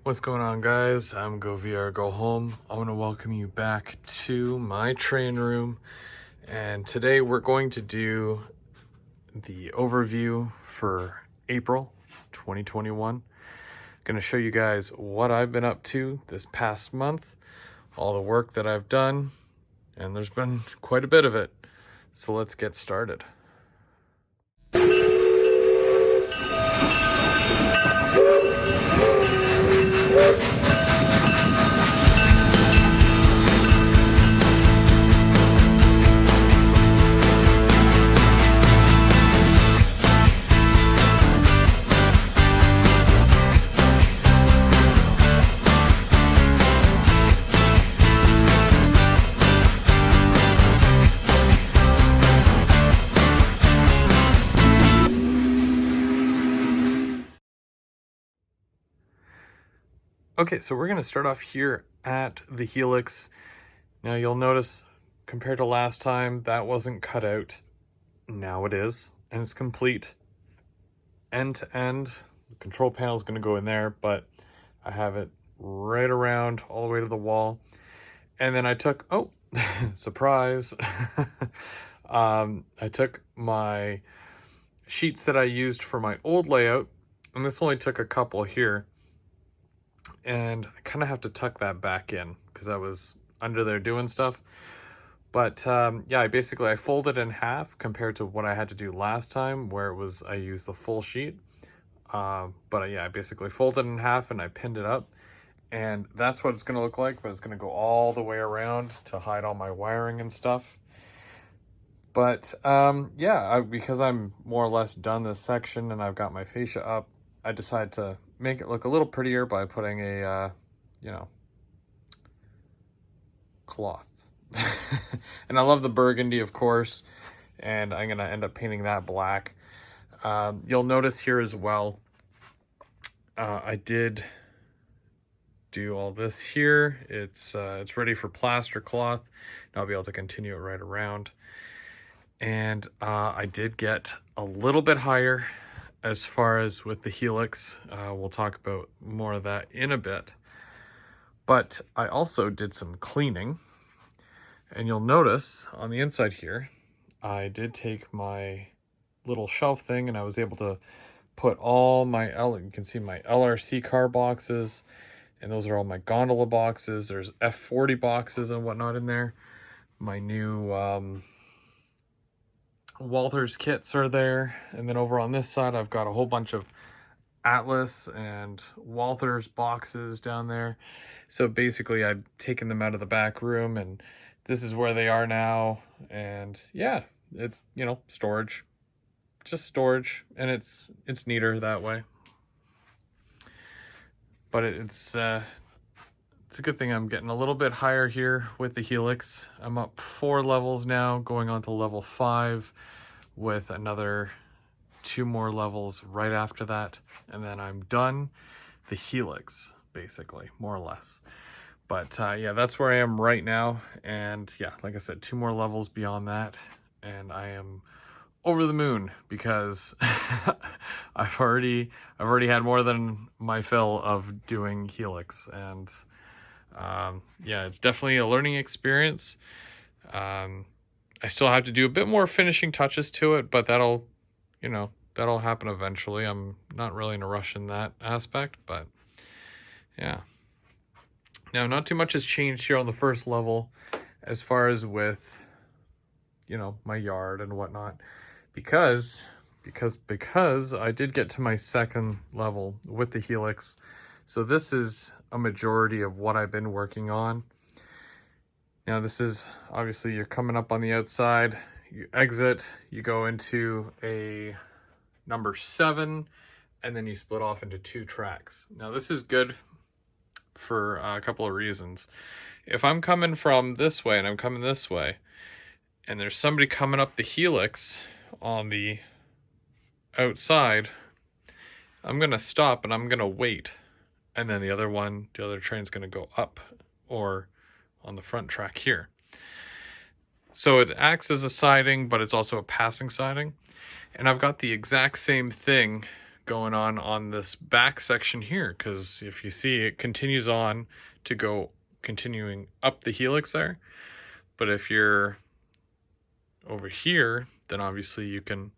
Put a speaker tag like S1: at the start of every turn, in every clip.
S1: What's going on, guys? I'm Go VR Go Home. I want to welcome you back to my train room, and today we're going to do the overview for April 2021. Going to show you guys what I've been up to this past month, all the work that I've done, and there's been quite a bit of it. So let's get started. Okay, so we're going to start off here at the Helix. Now you'll notice compared to last time, that wasn't cut out. Now it is, and it's complete end to end. The control panel is going to go in there, but I have it right around all the way to the wall. And then I took, oh, surprise. I took my sheets that I used for my old layout, and this only took a couple here. And I kind of have to tuck that back in because I was under there doing stuff. But yeah, I folded in half compared to what I had to do last time, where it was I used the full sheet. But yeah, I basically folded in half and I pinned it up, and that's what it's going to look like. But it's going to go all the way around to hide all my wiring and stuff. But yeah, because I'm more or less done this section and I've got my fascia up, I decided to make it look a little prettier by putting a, cloth. And I love the burgundy, of course, and I'm going to end up painting that black. You'll notice here as well, I did do all this here. It's ready for plaster cloth, and I'll be able to continue it right around. And I did get a little bit higher as far as with the Helix. We'll talk about more of that in a bit. But I also did some cleaning. And you'll notice on the inside here, I did take my little shelf thing and I was able to put all my, you can see my LRC car boxes, and those are all my gondola boxes. There's F40 boxes and whatnot in there. My new Walther's kits are there, and then over on this side I've got a whole bunch of Atlas and Walther's boxes down there. So basically I've taken them out of the back room, and this is where they are now. And yeah, it's, storage, just storage, and it's neater that way. But it's a good thing I'm getting a little bit higher here with the Helix. I'm up 4 levels now, going on to level 5 with another 2 more levels right after that. And then I'm done the Helix, basically, more or less. But yeah, that's where I am right now. And yeah, like I said, 2 more levels beyond that, and I am over the moon because I've already had more than my fill of doing Helix. And yeah, it's definitely a learning experience. I still have to do a bit more finishing touches to it, but that'll happen eventually. I'm not really in a rush in that aspect, but yeah. Now, not too much has changed here on the first level as far as with, my yard and whatnot, because I did get to my second level with the Helix. So this is a majority of what I've been working on. Now, this is obviously, you're coming up on the outside, you exit, you go into a number 7, and then you split off into 2 tracks. Now, this is good for a couple of reasons. If I'm coming from this way and I'm coming this way, and there's somebody coming up the Helix on the outside, I'm going to stop and I'm going to wait. And then the other train's going to go up or on the front track here. So it acts as a siding, but it's also a passing siding. And I've got the exact same thing going on this back section here, because if you see, it continues on to go continuing up the helix there. But if you're over here, then obviously you can,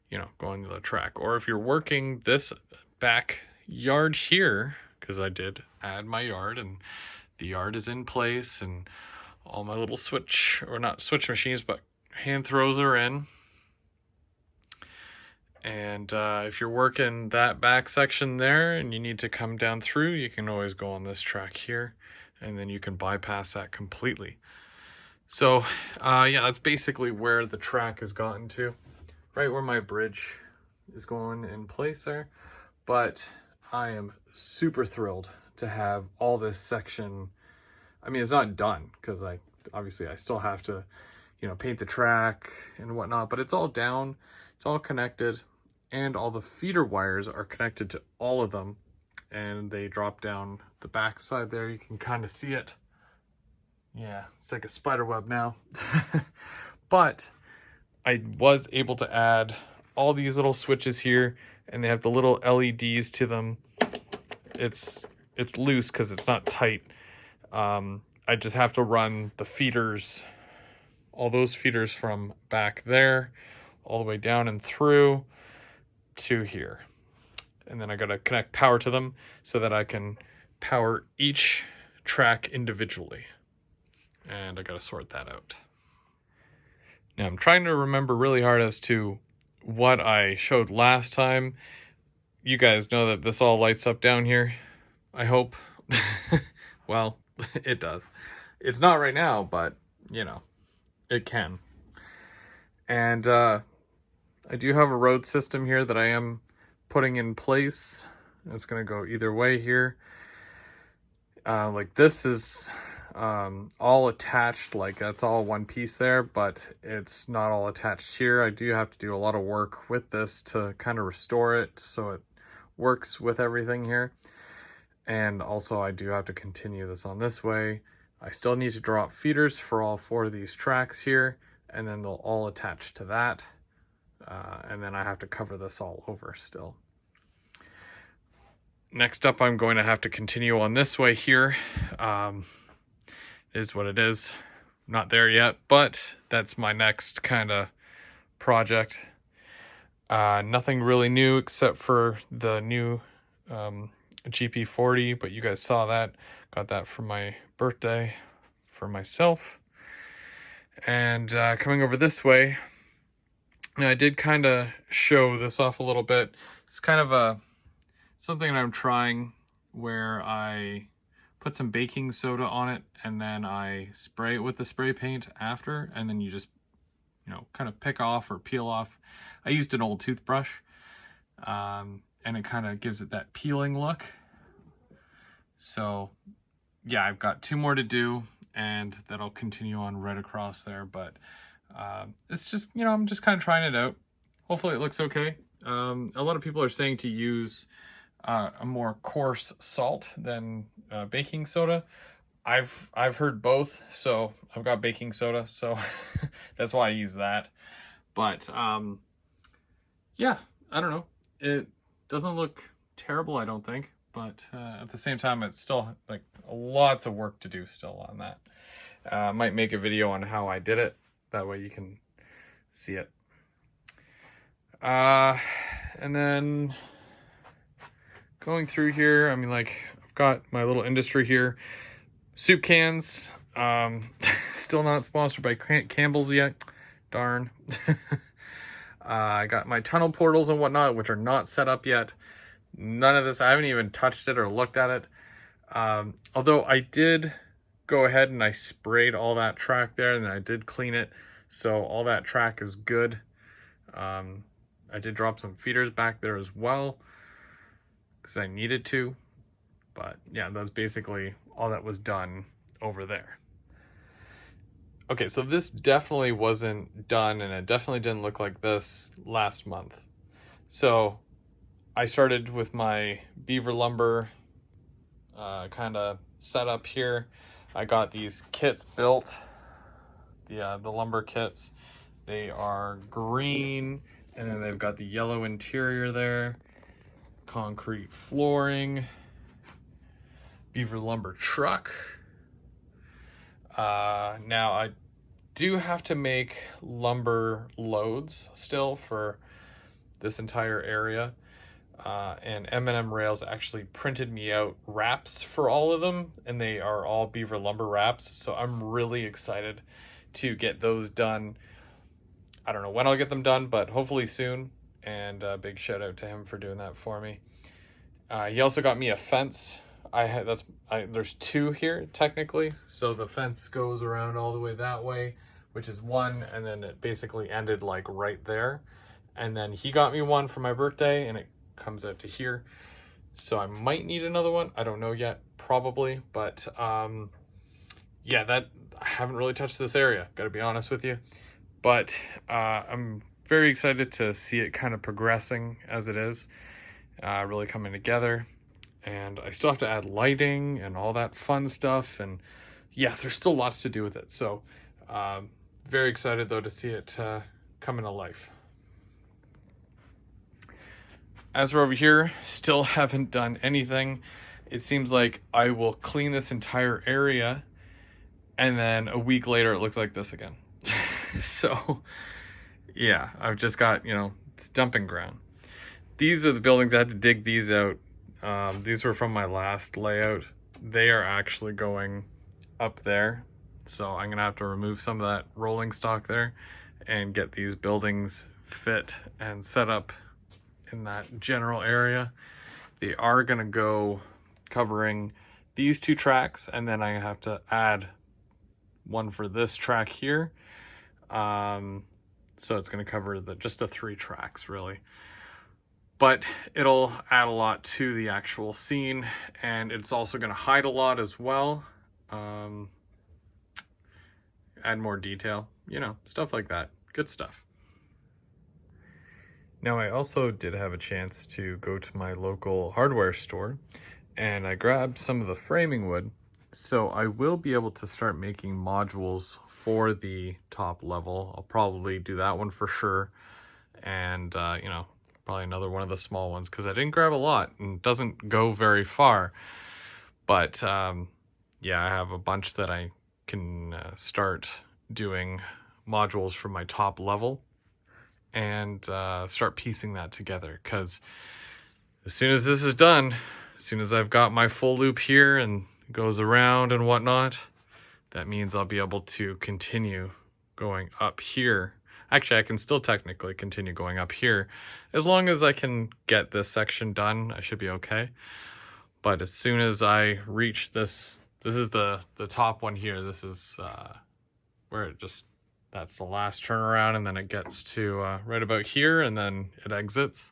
S1: you know, go on the track. Or if you're working this back yard here, because I did add my yard and the yard is in place and all my little switch, or not switch machines, but hand throws are in. And if you're working that back section there and you need to come down through, you can always go on this track here, and then you can bypass that completely. So yeah, that's basically where the track has gotten to, right where my bridge is going in place there. But I am super thrilled to have all this section. I mean, it's not done, because obviously I still have to, you know, paint the track and whatnot, but it's all down, it's all connected, and all the feeder wires are connected to all of them, and they drop down the back side there. You can kind of see it. Yeah, it's like a spider web now. But I was able to add all these little switches here, and they have the little LEDs to them. It's loose because it's not tight. I just have to run the feeders, all those feeders from back there all the way down and through to here. And then I got to connect power to them so that I can power each track individually. And I got to sort that out. Now I'm trying to remember really hard as to what I showed last time. You guys know that this all lights up down here, I hope. Well, it does. It's not right now, but you know, it can. And I do have a road system here that I am putting in place. It's going to go either way here. Like this is all attached, like that's all one piece there, but it's not all attached here. I do have to do a lot of work with this to kind of restore it so it works with everything here. And also I do have to continue this on this way. I still need to drop feeders for all 4 of these tracks here, and then they'll all attach to that. And then I have to cover this all over still. Next up, I'm going to have to continue on this way here. Is what it is. Not there yet, but that's my next kind of project. Nothing really new except for the new GP40, but you guys saw that. Got that for my birthday for myself. And coming over this way, now I did kind of show this off a little bit. It's kind of something that I'm trying where I put some baking soda on it and then I spray it with the spray paint after, and then you just, you know, kind of pick off or peel off. I used an old toothbrush, and it kind of gives it that peeling look. So yeah, I've got 2 more to do, and that'll continue on right across there. But it's just, you know, I'm just kind of trying it out. Hopefully it looks okay. A lot of people are saying to use a more coarse salt than baking soda. I've heard both, so I've got baking soda, so that's why I use that. But yeah, I don't know. It doesn't look terrible, I don't think, but at the same time, it's still like lots of work to do still on that. I might make a video on how I did it. That way you can see it. And then going through here, I mean, like, I've got my little industry here. Soup cans, still not sponsored by Campbell's yet. Darn. I got my tunnel portals and whatnot, which are not set up yet. None of this, I haven't even touched it or looked at it. Although I did go ahead and I sprayed all that track there, and I did clean it. So all that track is good. I did drop some feeders back there as well, because I needed to. But yeah, that's basically all that was done over there. Okay, so this definitely wasn't done, and it definitely didn't look like this last month. So I started with my Beaver lumber kind of setup here. I got these kits built, the lumber kits. They are green, and then they've got the yellow interior there. concrete flooring, Beaver lumber truck. Now I do have to make lumber loads still for this entire area. And M&M Rails actually printed me out wraps for all of them, and they are all Beaver lumber wraps. So I'm really excited to get those done. I don't know when I'll get them done, but hopefully soon. And a big shout out to him for doing that for me. He also got me a fence. There's two here technically. So the fence goes around all the way that way, which is one, and then it basically ended like right there. And then he got me one for my birthday, and it comes out to here. So I might need another one. I don't know yet, probably. But yeah, I haven't really touched this area, gotta be honest with you. But I'm very excited to see it kind of progressing as it is, really coming together. And I still have to add lighting and all that fun stuff. And yeah, there's still lots to do with it. So very excited though to see it come into life. As we're over here, still haven't done anything. It seems like I will clean this entire area, and then a week later it looks like this again. So yeah, I've just got, it's dumping ground. These are the buildings. I had to dig these out. These were from my last layout. They are actually going up there. So I'm gonna have to remove some of that rolling stock there and get these buildings fit and set up in that general area. They are gonna go covering these two tracks, and then I have to add one for this track here. So it's gonna cover just the 3 tracks really. But it'll add a lot to the actual scene, and it's also gonna hide a lot as well. Add more detail, stuff like that. Good stuff. Now, I also did have a chance to go to my local hardware store, and I grabbed some of the framing wood. So I will be able to start making modules for the top level. I'll probably do that one for sure. And, probably another one of the small ones, because I didn't grab a lot and it doesn't go very far. But yeah, I have a bunch that I can start doing modules for my top level and start piecing that together, because as soon as this is done, as soon as I've got my full loop here and it goes around and whatnot, that means I'll be able to continue going up here. Actually, I can still technically continue going up here. As long as I can get this section done, I should be okay. But as soon as I reach this is the top one here. This is where it just, that's the last turnaround, and then it gets to right about here, and then it exits.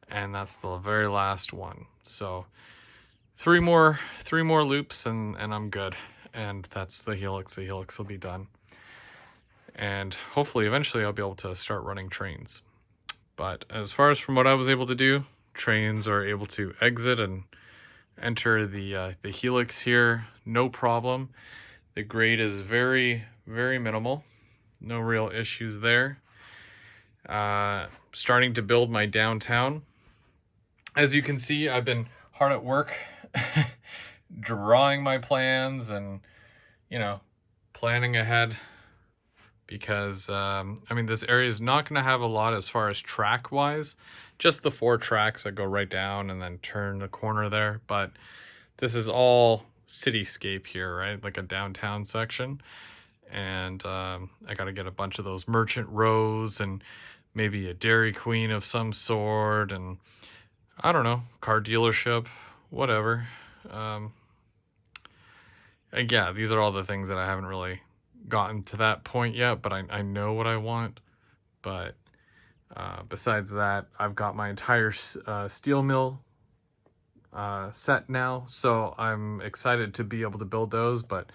S1: And that's the very last one. So three more loops and I'm good. And that's the Helix. The Helix will be done. And hopefully eventually I'll be able to start running trains. But as far as from what I was able to do, trains are able to exit and enter the Helix here, no problem. The grade is very, very minimal. No real issues there. Starting to build my downtown. As you can see, I've been hard at work drawing my plans and, planning ahead. Because, this area is not going to have a lot as far as track-wise. Just the 4 tracks that go right down and then turn the corner there. But this is all cityscape here, right? Like a downtown section. And I got to get a bunch of those merchant rows and maybe a Dairy Queen of some sort. And I don't know, car dealership, whatever. And yeah, these are all the things that I haven't really gotten to that point yet, but I know what I want. But besides that, I've got my entire steel mill set now, so I'm excited to be able to build those, but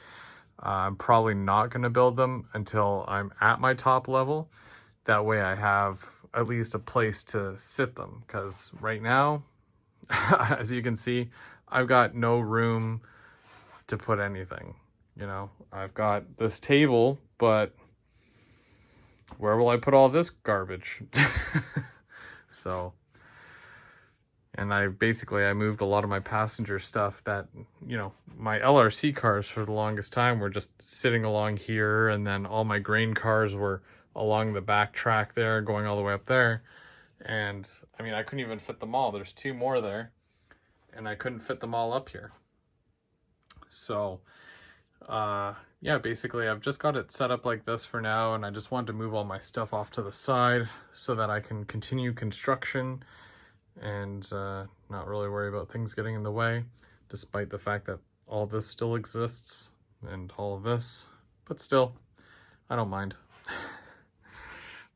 S1: I'm probably not going to build them until I'm at my top level. That way I have at least a place to sit them, because right now, as you can see, I've got no room to put anything. I've got this table, but where will I put all this garbage? So And I moved a lot of my passenger stuff that, you know, my LRC cars for the longest time were just sitting along here, and then all my grain cars were along the back track there, going all the way up there. And I mean, I couldn't even fit them all. There's 2 more there, and I couldn't fit them all up here. So, yeah, basically I've just got it set up like this for now, and I just wanted to move all my stuff off to the side so that I can continue construction and not really worry about things getting in the way, despite the fact that all this still exists and all of this, but still, I don't mind.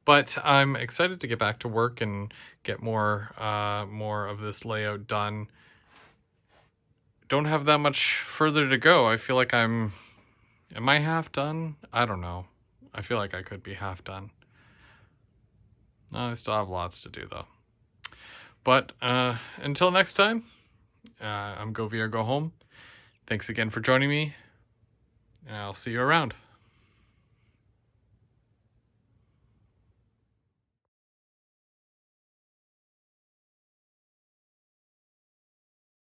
S1: But I'm excited to get back to work and get more of this layout done. Don't have that much further to go. I feel like am I half done? I don't know. I feel like I could be half done. I still have lots to do though. But until next time, I'm Go Veer Go Home. Thanks again for joining me, and I'll see you around.